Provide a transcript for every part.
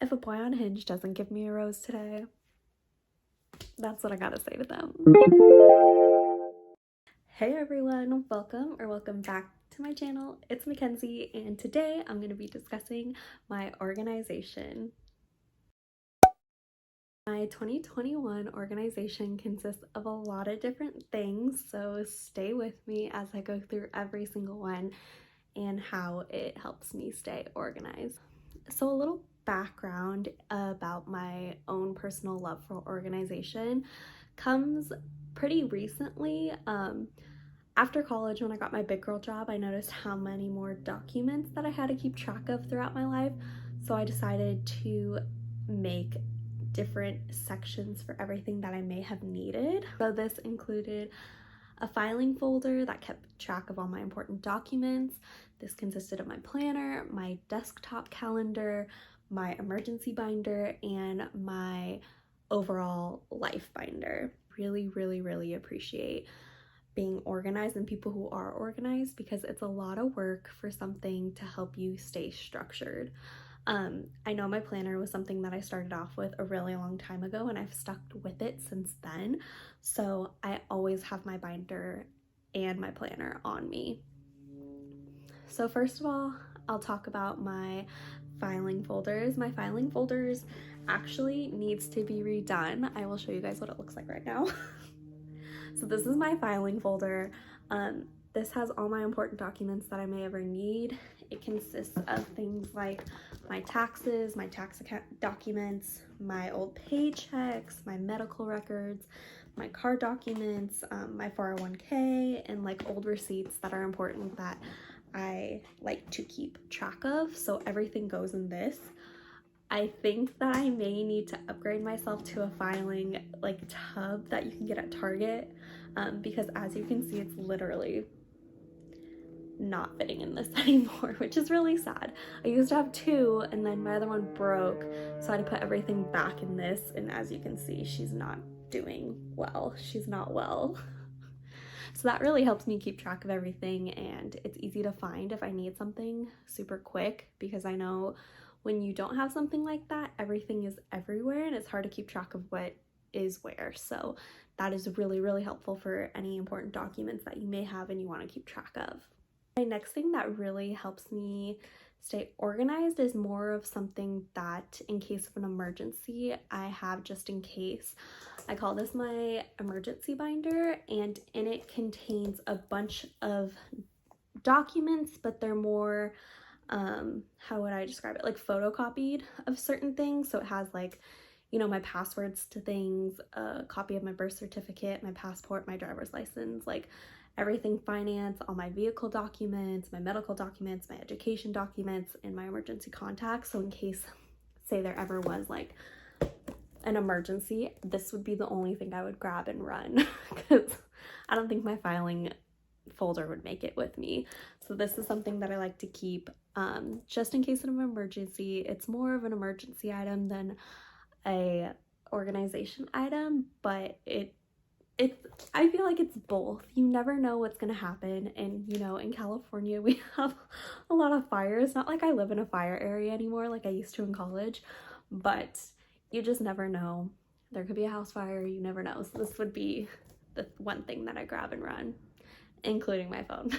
If a boy on Hinge doesn't give me a rose today, that's what I gotta say to them. Hey everyone, welcome back to my channel. It's Mackenzie, and today I'm going to be discussing my organization. My 2021 organization consists of a lot of different things, so stay with me as I go through every single one and how it helps me stay organized. So a little background about my own personal love for organization comes pretty recently. After college, when I got my big girl job, I noticed how many more documents that I had to keep track of throughout my life. So I decided to make different sections for everything that I may have needed. So this included a filing folder that kept track of all my important documents. This consisted of my planner, my desktop calendar, my emergency binder, and my overall life binder. Really appreciate being organized and people who are organized, because it's a lot of work for something to help you stay structured. I know my planner was something that I started off with a really long time ago, and I've stuck with it since then. So I always have my binder and my planner on me. So first of all, I'll talk about my filing folders. My filing folders actually needs to be redone. I will show you guys what it looks like right now. So this is my filing folder. This has all my important documents that I may ever need. It consists of things like my taxes, my tax account documents, my old paychecks, my medical records, my car documents, my 401k, and like old receipts that are important that I like to keep track of. So everything goes in this. I think that I may need to upgrade myself to a filing like tub that you can get at Target, because as you can see, it's literally not fitting in this anymore, which is really sad. I used to have two, and then my other one broke, so I had to put everything back in this, and as you can see, she's not doing well. She's not well. So that really helps me keep track of everything, and it's easy to find if I need something super quick, because I know when you don't have something like that, everything is everywhere and it's hard to keep track of what is where. So that is really helpful for any important documents that you may have and you want to keep track of. My next thing that really helps me stay organized is more of something that in case of an emergency I have just in case. I call this my emergency binder, and in it contains a bunch of documents, but they're more how would I describe it, like photocopied of certain things. So it has like, you know, my passwords to things, a copy of my birth certificate, my passport, my driver's license, like everything finance, all my vehicle documents, my medical documents, my education documents, and my emergency contacts. So in case, say there ever was like an emergency, this would be the only thing I would grab and run, because I don't think my filing folder would make it with me. So this is something that I like to keep just in case of an emergency. It's more of an emergency item than a organization item, but I feel like it's both. You never know what's gonna happen, and you know, in California we have a lot of fires. Not like I live in a fire area anymore like I used to in college, but you just never know. There could be a house fire, you never know. So this would be the one thing that I grab and run, including my phone.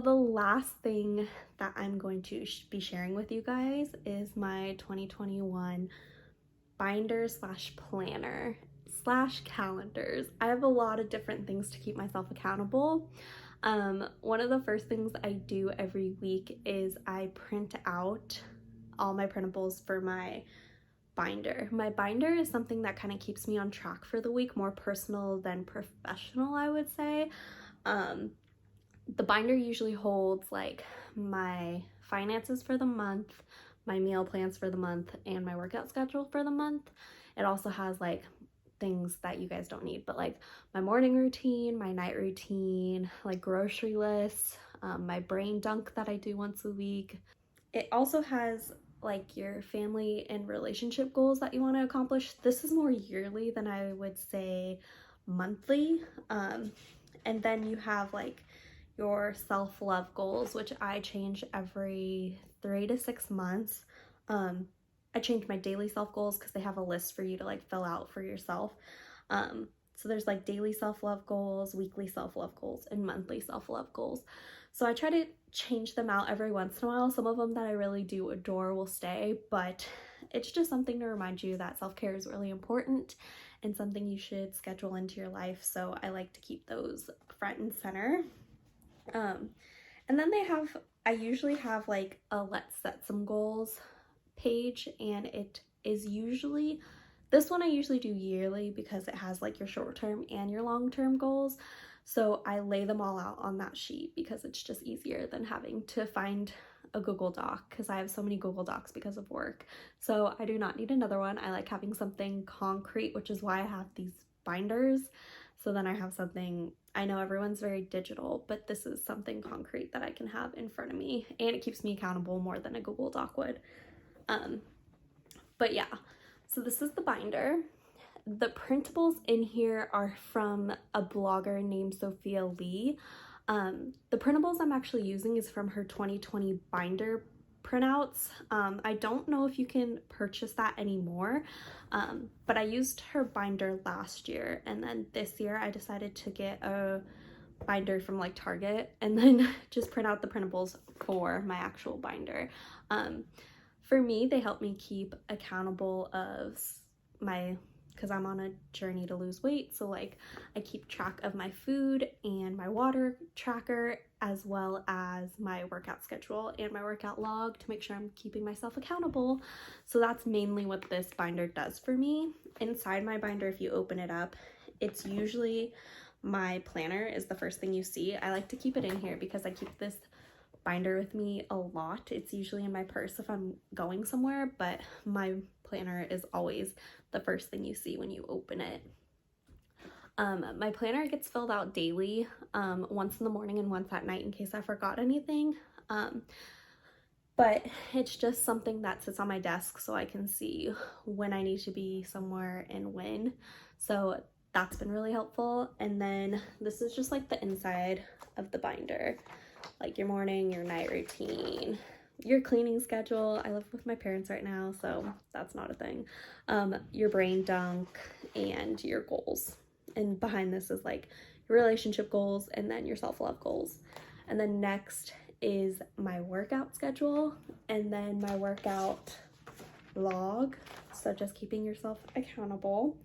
The last thing that I'm going to be sharing with you guys is my 2021 binder slash planner slash calendars. I have a lot of different things to keep myself accountable. One of the first things I do every week is I print out all my printables for my binder. My binder is something that kind of keeps me on track for the week, more personal than professional, I would say. The binder usually holds like my finances for the month, my meal plans for the month, and my workout schedule for the month. It also has like things that you guys don't need, but like my morning routine, my night routine, like grocery lists, my brain dunk that I do once a week. It also has like your family and relationship goals that you want to accomplish. This is more yearly than I would say monthly. And then you have like your self-love goals, which I change every 3 to 6 months. I changed my daily self goals because they have a list for you to like fill out for yourself. So there's like daily self-love goals, weekly self-love goals, and monthly self-love goals. So I try to change them out every once in a while. Some of them that I really do adore will stay, but it's just something to remind you that self-care is really important and something you should schedule into your life. So I like to keep those front and center. And then I usually have like a let's set some goals page, and it is usually, this one I usually do yearly because it has like your short-term and your long-term goals. So I lay them all out on that sheet because it's just easier than having to find a Google Doc, because I have so many Google Docs because of work. So I do not need another one. I like having something concrete, which is why I have these binders. So then I have something, I know everyone's very digital, but this is something concrete that I can have in front of me, and it keeps me accountable more than a Google Doc would. But yeah, so this is the binder. The printables in here are from a blogger named Sophia Lee. The printables I'm actually using is from her 2020 binder printouts. I don't know if you can purchase that anymore, but I used her binder last year, and then this year I decided to get a binder from like Target and then just print out the printables for my actual binder. For me, they help me keep accountable of because I'm on a journey to lose weight. So like I keep track of my food and my water tracker, as well as my workout schedule and my workout log to make sure I'm keeping myself accountable. So that's mainly what this binder does for me. Inside my binder, if you open it up, it's usually my planner is the first thing you see. I like to keep it in here because I keep this binder with me a lot. It's usually in my purse if I'm going somewhere, but my planner is always the first thing you see when you open it. My planner gets filled out daily, once in the morning and once at night in case I forgot anything. But it's just something that sits on my desk so I can see when I need to be somewhere and when. So that's been really helpful. And then this is just like the inside of the binder, like your morning, your night routine, your cleaning schedule. I live with my parents right now, so that's not a thing. Your brain dunk and your goals. And behind this is like your relationship goals and then your self-love goals. And then next is my workout schedule and then my workout log. So just keeping yourself accountable.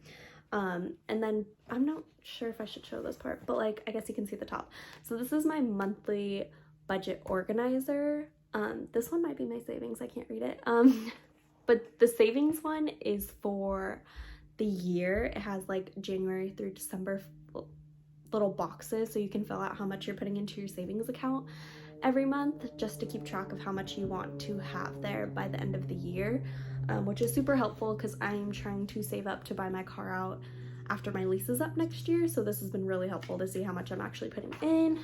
And then I'm not sure if I should show this part, but like I guess you can see the top. So this is my monthly budget organizer. This one might be my savings, I can't read it. But the savings one is for the year. It has like January through December little boxes so you can fill out how much you're putting into your savings account every month, just to keep track of how much you want to have there by the end of the year, which is super helpful because I'm trying to save up to buy my car out after my lease is up next year. So this has been really helpful to see how much I'm actually putting in.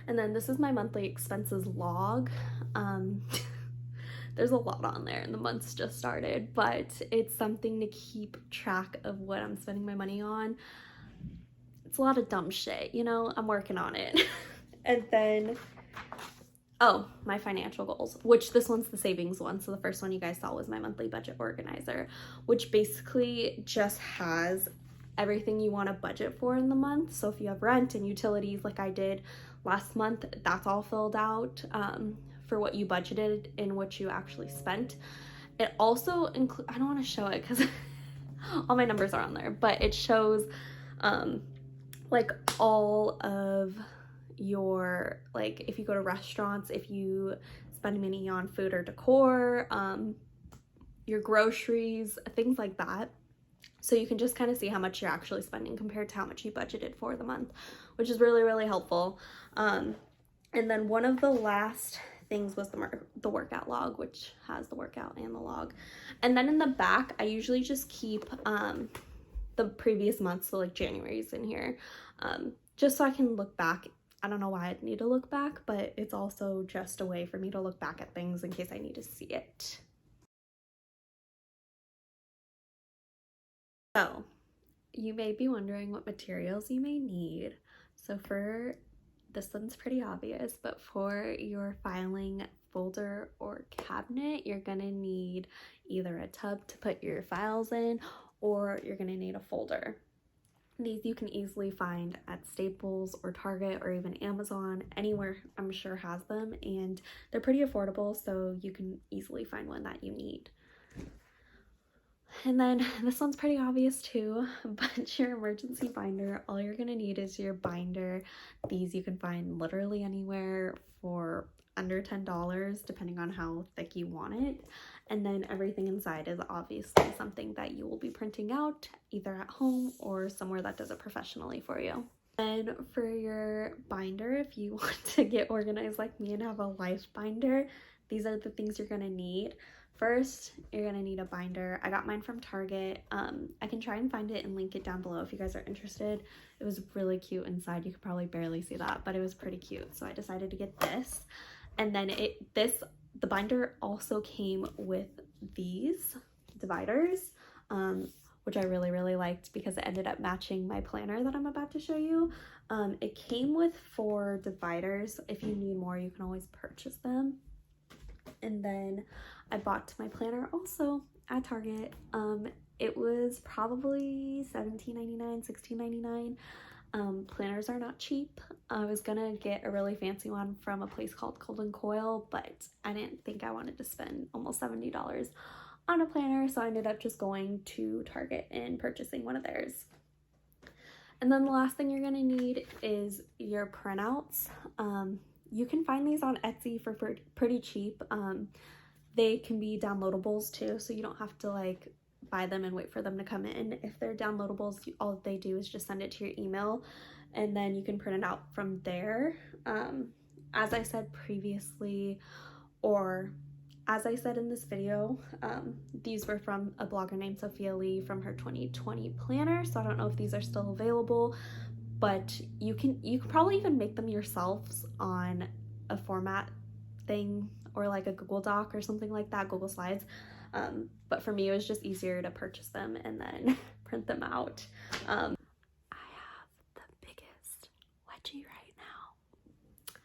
And then this is my monthly expenses log. There's a lot on there and the month's just started, but it's something to keep track of what I'm spending my money on. It's a lot of dumb shit, you know, I'm working on it. And then, oh, my financial goals, which this one's the savings one. So the first one you guys saw was my monthly budget organizer, which basically just has everything you want to budget for in the month. So if you have rent and utilities like I did last month, that's all filled out for what you budgeted and what you actually spent. It also includes, I don't want to show it because all my numbers are on there, but it shows like all of your, like if you go to restaurants, if you spend money on food or decor, your groceries, things like that. So you can just kind of see how much you're actually spending compared to how much you budgeted for the month, which is really, really helpful. And then one of the last things was the workout log, which has the workout and the log. And then in the back, I usually just keep the previous month, so like January's in here, just so I can look back. I don't know why I'd need to look back, but it's also just a way for me to look back at things in case I need to see it. So you may be wondering what materials you may need. So for this one's pretty obvious, but for your filing folder or cabinet, you're gonna need either a tub to put your files in, or you're gonna need a folder. These you can easily find at Staples or Target or even Amazon. Anywhere I'm sure has them, and they're pretty affordable, so you can easily find one that you need. And then this one's pretty obvious too, but your emergency binder, all you're gonna need is your binder. These you can find literally anywhere for under $10 depending on how thick you want it. And then everything inside is obviously something that you will be printing out either at home or somewhere that does it professionally for you. And for your binder, if you want to get organized like me and have a life binder, these are the things you're gonna need. First, you're gonna need a binder. I got mine from Target. I can try and find it and link it down below if you guys are interested. It was really cute inside. You could probably barely see that, but it was pretty cute. So I decided to get this. And then the binder also came with these dividers, which I really liked because it ended up matching my planner that I'm about to show you. It came with 4 dividers. If you need more, you can always purchase them. And then I bought my planner also at Target. It was probably $17.99, $16.99. Planners are not cheap. I was gonna get a really fancy one from a place called Cold & Coil, but I didn't think I wanted to spend almost $70 on a planner, so I ended up just going to Target and purchasing one of theirs. And then the last thing you're gonna need is your printouts. You can find these on Etsy for pretty cheap. They can be downloadables too, so you don't have to like buy them and wait for them to come in. If they're downloadables, all they do is just send it to your email, and then you can print it out from there. As I said previously, or as I said in this video, these were from a blogger named Sophia Lee from her 2020 planner, so I don't know if these are still available, but you can probably even make them yourselves on a format thing or like a Google Doc or something like that, Google Slides. But for me, it was just easier to purchase them and then print them out. I have the biggest wedgie right now.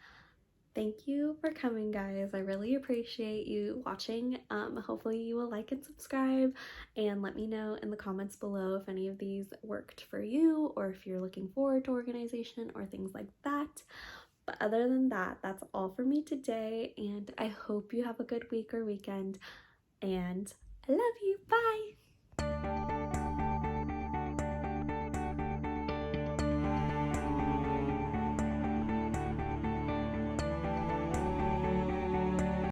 Thank you for coming, guys. I really appreciate you watching. Hopefully you will like and subscribe, and let me know in the comments below if any of these worked for you or if you're looking forward to organization or things like that. But other than that, that's all for me today, and I hope you have a good week or weekend, and I love you. Bye!